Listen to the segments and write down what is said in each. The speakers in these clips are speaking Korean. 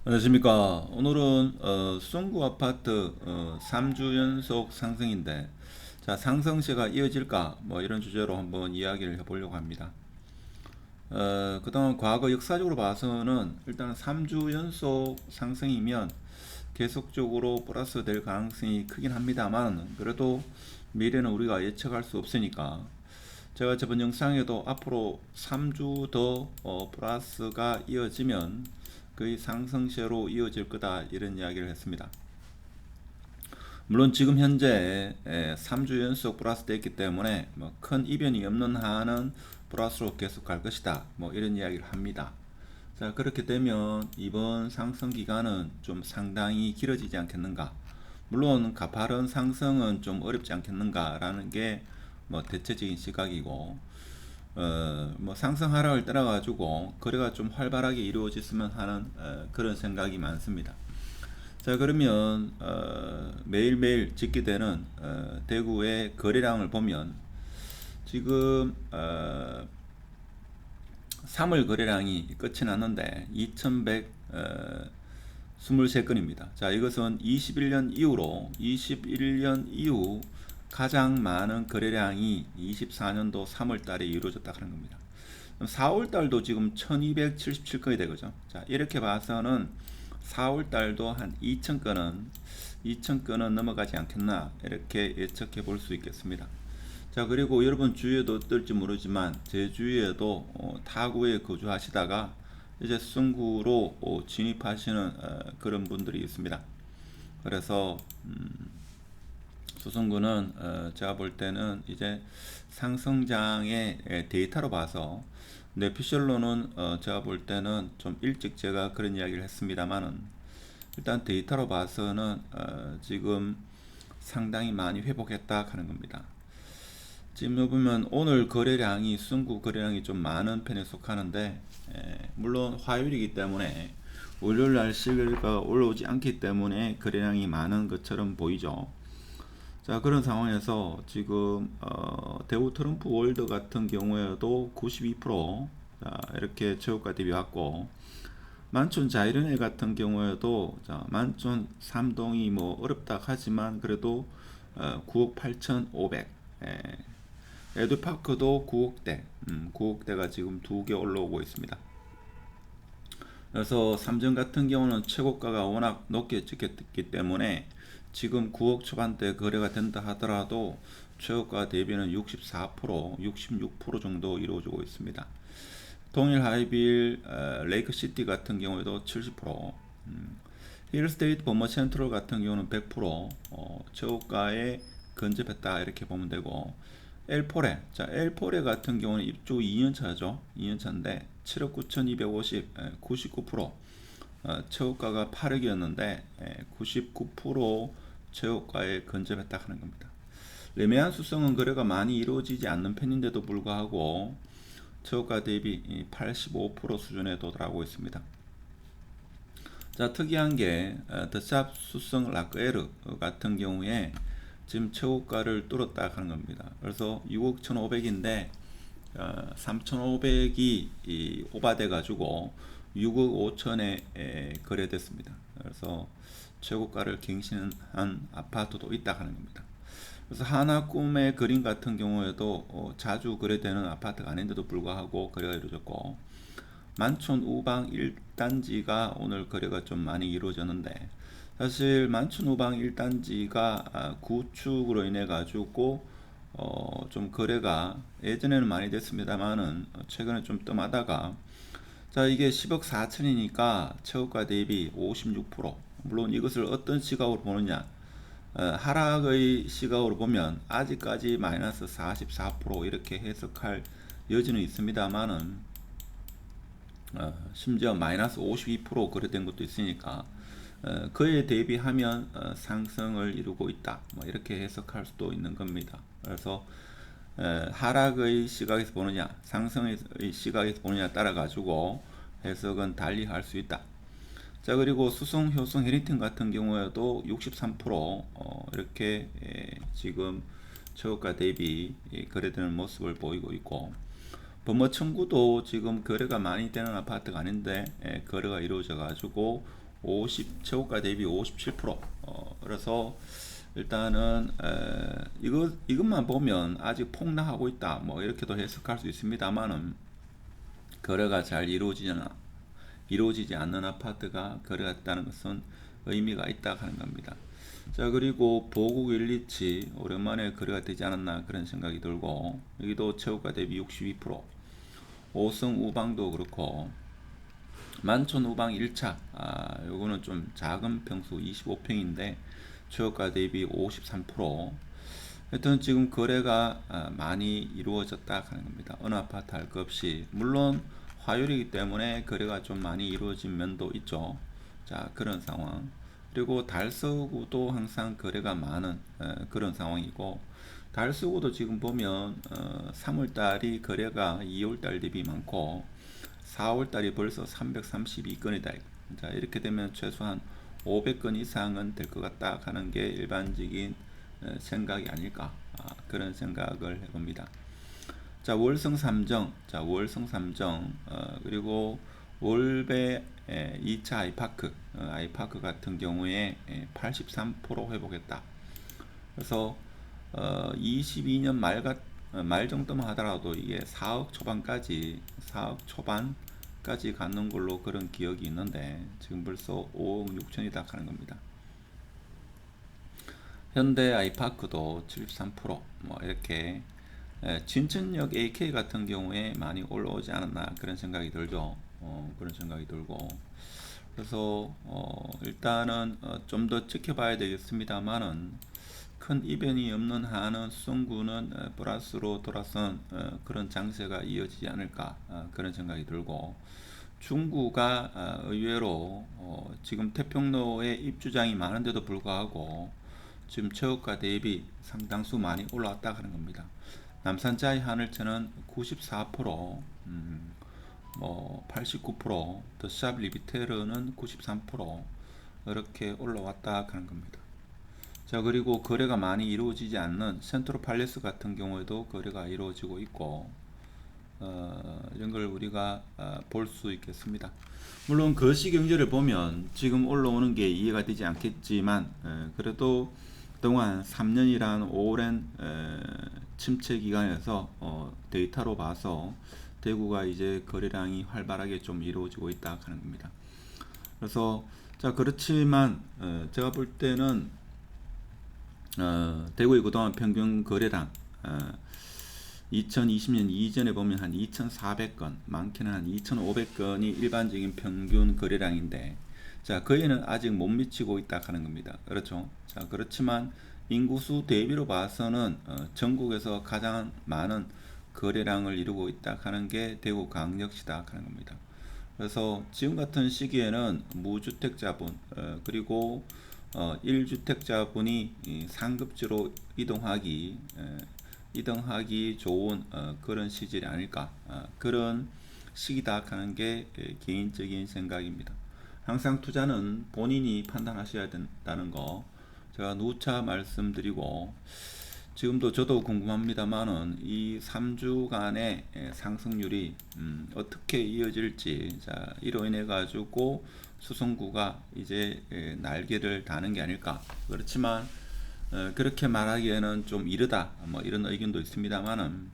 안녕하십니까. 오늘은 송구 아파트 3주 연속 상승인데, 자, 상승세가 이어질까 뭐 이런 주제로 한번 이야기를 해보려고 합니다. 그동안 과거 역사적으로 봐서는 일단 3주 연속 상승이면 계속적으로 플러스 될 가능성이 크긴 합니다만, 그래도 미래는 우리가 예측할 수 없으니까 제가 저번 영상에도 앞으로 3주 더 플러스가 이어지면 거의 상승세로 이어질 거다 이런 이야기를 했습니다. 물론 지금 현재 3주 연속 플러스 됐기 때문에 뭐 큰 이변이 없는 한은 플러스로 계속 갈 것이다 뭐 이런 이야기를 합니다. 자, 그렇게 되면 이번 상승 기간은 좀 상당히 길어지지 않겠는가. 물론 가파른 상승은 좀 어렵지 않겠는가라는 게 뭐 대체적인 시각이고, 뭐 상승 하락을 따라 가지고 거래가 좀 활발하게 이루어졌으면 하는 그런 생각이 많습니다. 자, 그러면 매일매일 집계되는 대구의 거래량을 보면 지금 3월 거래량이 끝이 났는데 2123건입니다. 자, 이것은 21년 이후 가장 많은 거래량이 24년도 3월 달에 이루어졌다 하는 겁니다. 4월 달도 지금 1277건이 되거죠. 자, 이렇게 봐서는 4월 달도 한 2000건은 넘어가지 않겠나 이렇게 예측해 볼 수 있겠습니다. 자, 그리고 여러분 주위에도 어떨지 모르지만 제 주위에도 타구에 거주하시다가 이제 승구로 진입하시는 그런 분들이 있습니다. 그래서 수성구는 제가 볼 때는 이제 상승장의 데이터로 봐서 뇌피셜로는 제가 볼 때는 좀 일찍 제가 그런 이야기를 했습니다만은 일단 데이터로 봐서는 지금 상당히 많이 회복했다 하는 겁니다. 지금 보면 오늘 거래량이 순구 거래량이 좀 많은 편에 속하는데 물론 화요일이기 때문에 월요일 날 실거래가 올라오지 않기 때문에 거래량이 많은 것처럼 보이죠. 자, 그런 상황에서 지금 대우 트럼프 월드 같은 경우에도 92% 자, 이렇게 최고가 대비 왔고, 만촌 자이른엘 같은 경우에도 자, 만촌 3동이 뭐 어렵다 하지만 그래도 9억 8,500 에듀파크도 9억대 9억대가 지금 두 개 올라오고 있습니다. 그래서 삼성 같은 경우는 최고가가 워낙 높게 찍혔기 때문에 지금 9억 초반대 거래가 된다 하더라도 최고가 대비는 64%, 66% 정도 이루어지고 있습니다. 동일 하이빌, 레이크시티 같은 경우에도 70%, 힐스테이트 버머 센트럴 같은 경우는 100% 최고가에 근접했다 이렇게 보면 되고, 엘포레, 자 엘포레 같은 경우는 입주 2년차죠. 2년차인데 7억 9,250, 99%, 최고가가 8억이었는데 99% 최고가에 근접했다 하는 겁니다. 레메안 수성은 거래가 많이 이루어지지 않는 편인데도 불구하고 최고가 대비 85% 수준에 도달하고 있습니다. 자, 특이한 게 더샵 수성 라크에르 같은 경우에 지금 최고가를 뚫었다 하는 겁니다. 그래서 6억 1,500인데 3,500이 오바돼 가지고 6억 5천에 거래됐습니다. 그래서 최고가를 갱신한 아파트도 있다 하는 겁니다. 그래서 하나 꿈의 그림 같은 경우에도 자주 거래되는 아파트가 아닌데도 불구하고 거래가 이루어졌고, 만촌 우방 1단지가 오늘 거래가 좀 많이 이루어졌는데, 사실 만촌 우방 1단지가 구축으로 인해 가지고 좀 거래가 예전에는 많이 됐습니다만은 최근에 좀 뜸하다가, 자, 이게 10억 4천이니까 최고가 대비 56%, 물론 이것을 어떤 시각으로 보느냐, 하락의 시각으로 보면 아직까지 마이너스 44% 이렇게 해석할 여지는 있습니다만은 심지어 마이너스 52% 거래된 것도 있으니까 그에 대비하면 상승을 이루고 있다 뭐 이렇게 해석할 수도 있는 겁니다. 그래서 하락의 시각에서 보느냐 상승의 시각에서 보느냐 따라 가지고 해석은 달리 할 수 있다. 자, 그리고 수성, 효성, 헤리튼 같은 경우에도 63% 이렇게 지금 최고가 대비 거래되는 모습을 보이고 있고, 범어청구도 지금 거래가 많이 되는 아파트가 아닌데 거래가 이루어져 가지고 최고가 대비 57%. 그래서 일단은 이것만 보면 아직 폭락하고 있다. 뭐 이렇게도 해석할 수 있습니다만은 거래가 잘 이루어지지 않는 아파트가 거래가 됐다는 것은 의미가 있다 하는 겁니다. 자, 그리고 보국 127 오랜만에 거래가 되지 않았나 그런 생각이 들고, 여기도 최고가 대비 62%, 오성 우방도 그렇고, 만촌 우방 1차 요거는 좀 작은 평수 25평인데 최고가 대비 53%. 하여튼 지금 거래가 많이 이루어졌다 하는 겁니다. 어느 아파트 할 것 없이. 물론 화요일이기 때문에 거래가 좀 많이 이루어진 면도 있죠. 자, 그런 상황. 그리고 달서구도 항상 거래가 많은 그런 상황이고, 달서구도 지금 보면 3월달이 거래가 2월달 대비 많고 4월달이 벌써 332건이다. 자, 이렇게 되면 최소한 500건 이상은 될 것 같다 하는 게 일반적인 생각이 아닐까, 그런 생각을 해봅니다. 자, 월성 3정, 그리고 월배 2차 아이파크 같은 경우에 83% 회복했다. 그래서 22년 말 정도만 하더라도 이게 4억 초반까지 가는 걸로 그런 기억이 있는데 지금 벌써 5억 6천이다 하는 겁니다. 현대 아이파크도 73%뭐 이렇게 진천역 AK 같은 경우에 많이 올라오지 않았나 그런 생각이 들죠. 그런 생각이 들고, 그래서 일단은 좀 더 지켜봐야 되겠습니다만은 큰 이변이 없는 한은 수성구는 플러스로 돌아선 그런 장세가 이어지지 않을까, 그런 생각이 들고, 중구가 의외로 지금 태평로에 입주장이 많은데도 불구하고 지금 최고가 대비 상당수 많이 올라왔다 하는 겁니다. 남산자이 하늘채는 94%, 뭐 89%, 더샵 리비테르는 93% 이렇게 올라왔다 하는 겁니다. 자, 그리고 거래가 많이 이루어지지 않는 센트럴 팔레스 같은 경우에도 거래가 이루어지고 있고, 이런 걸 우리가 볼 수 있겠습니다. 물론 거시경제를 보면 지금 올라오는 게 이해가 되지 않겠지만 그래도 그동안 3년이란 오랜 침체 기간에서 데이터로 봐서 대구가 이제 거래량이 활발하게 좀 이루어지고 있다 하는 겁니다. 그래서 자, 그렇지만 제가 볼 때는 대구의 그동안 평균 거래량 2020년 이전에 보면 한 2,400건, 많게는 한 2,500건이 일반적인 평균 거래량인데, 자, 거기에는 아직 못 미치고 있다 하는 겁니다. 그렇죠? 자, 그렇지만 인구수 대비로 봐서는 전국에서 가장 많은 거래량을 이루고 있다 하는 게 대구 광역시다 하는 겁니다. 그래서 지금 같은 시기에는 무주택자분 그리고 1주택자분이 상급지로 이동하기 좋은 그런 시절이 아닐까, 그런 시기다 하는 게 개인적인 생각입니다. 항상 투자는 본인이 판단하셔야 된다는 거 제가 누차 말씀드리고, 지금도 저도 궁금합니다만은 이 3주간의 상승률이 어떻게 이어질지, 자, 이로 인해 가지고 수성구가 이제 날개를 다는 게 아닐까. 그렇지만 그렇게 말하기에는 좀 이르다, 뭐 이런 의견도 있습니다만은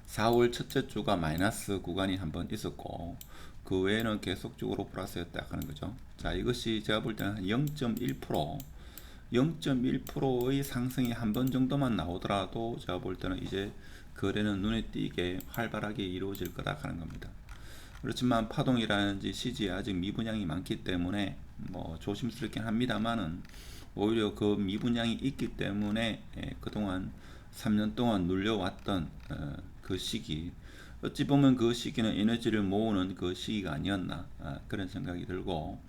4월 첫째 주가 마이너스 구간이 한번 있었고 그 외에는 계속적으로 플러스였다 하는 거죠. 자, 이것이 제가 볼 때는 0.1%의 상승이 한 번 정도만 나오더라도 제가 볼 때는 이제 거래는 눈에 띄게 활발하게 이루어질 거다 하는 겁니다. 그렇지만 파동이라든지 시지에 아직 미분양이 많기 때문에 뭐 조심스럽긴 합니다만은 오히려 그 미분양이 있기 때문에 그동안 3년 동안 눌려왔던 그 시기, 어찌 보면 그 시기는 에너지를 모으는 그 시기가 아니었나, 그런 생각이 들고,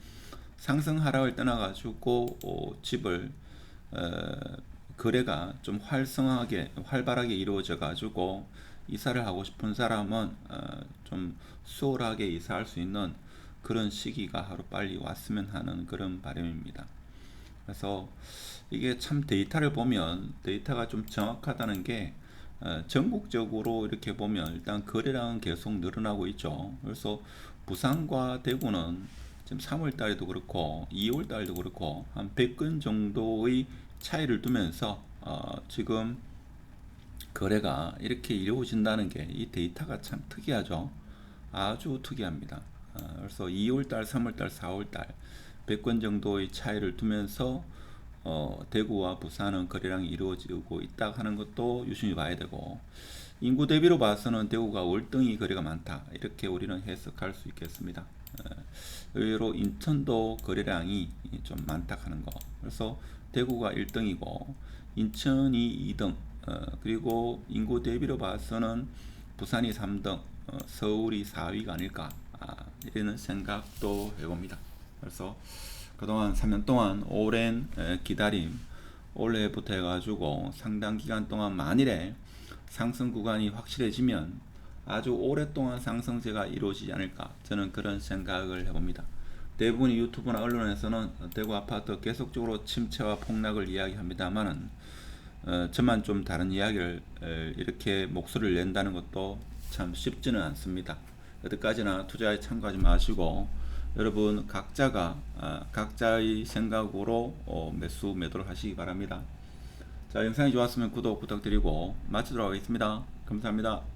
상승 하락을 떠나가지고 집을 거래가 좀 활발하게 이루어져 가지고 이사를 하고 싶은 사람은 좀 수월하게 이사할 수 있는 그런 시기가 하루빨리 왔으면 하는 그런 바람입니다. 그래서 이게 참 데이터를 보면 데이터가 좀 정확하다는 게 전국적으로 이렇게 보면 일단 거래량은 계속 늘어나고 있죠. 그래서 부산과 대구는 지금 3월 달에도 그렇고 2월 달도 그렇고 한 100건 정도의 차이를 두면서 지금 거래가 이렇게 이루어진다는 게 이 데이터가 참 특이하죠. 아주 특이합니다. 그래서 2월달, 3월달, 4월달 100건 정도의 차이를 두면서 대구와 부산은 거래량이 이루어지고 있다 하는 것도 유심히 봐야 되고, 인구 대비로 봐서는 대구가 월등히 거래가 많다 이렇게 우리는 해석할 수 있겠습니다. 의외로 인천도 거래량이 좀 많다 하는 거. 그래서 대구가 1등이고 인천이 2등, 그리고 인구 대비로 봐서는 부산이 3등, 서울이 4위가 아닐까, 이런 생각도 해봅니다. 그래서 그동안 3년 동안 오랜 기다림, 올해부터 해가지고 상당 기간 동안 만일에 상승 구간이 확실해지면 아주 오랫동안 상승세가 이루어지지 않을까, 저는 그런 생각을 해봅니다. 대부분의 유튜브나 언론에서는 대구 아파트 계속적으로 침체와 폭락을 이야기합니다만은 저만 좀 다른 이야기를 이렇게 목소리를 낸다는 것도 참 쉽지는 않습니다. 어디까지나 투자에 참고하지 마시고 여러분 각자가 각자의 생각으로 매수 매도를 하시기 바랍니다. 자, 영상이 좋았으면 구독 부탁드리고 마치도록 하겠습니다. 감사합니다.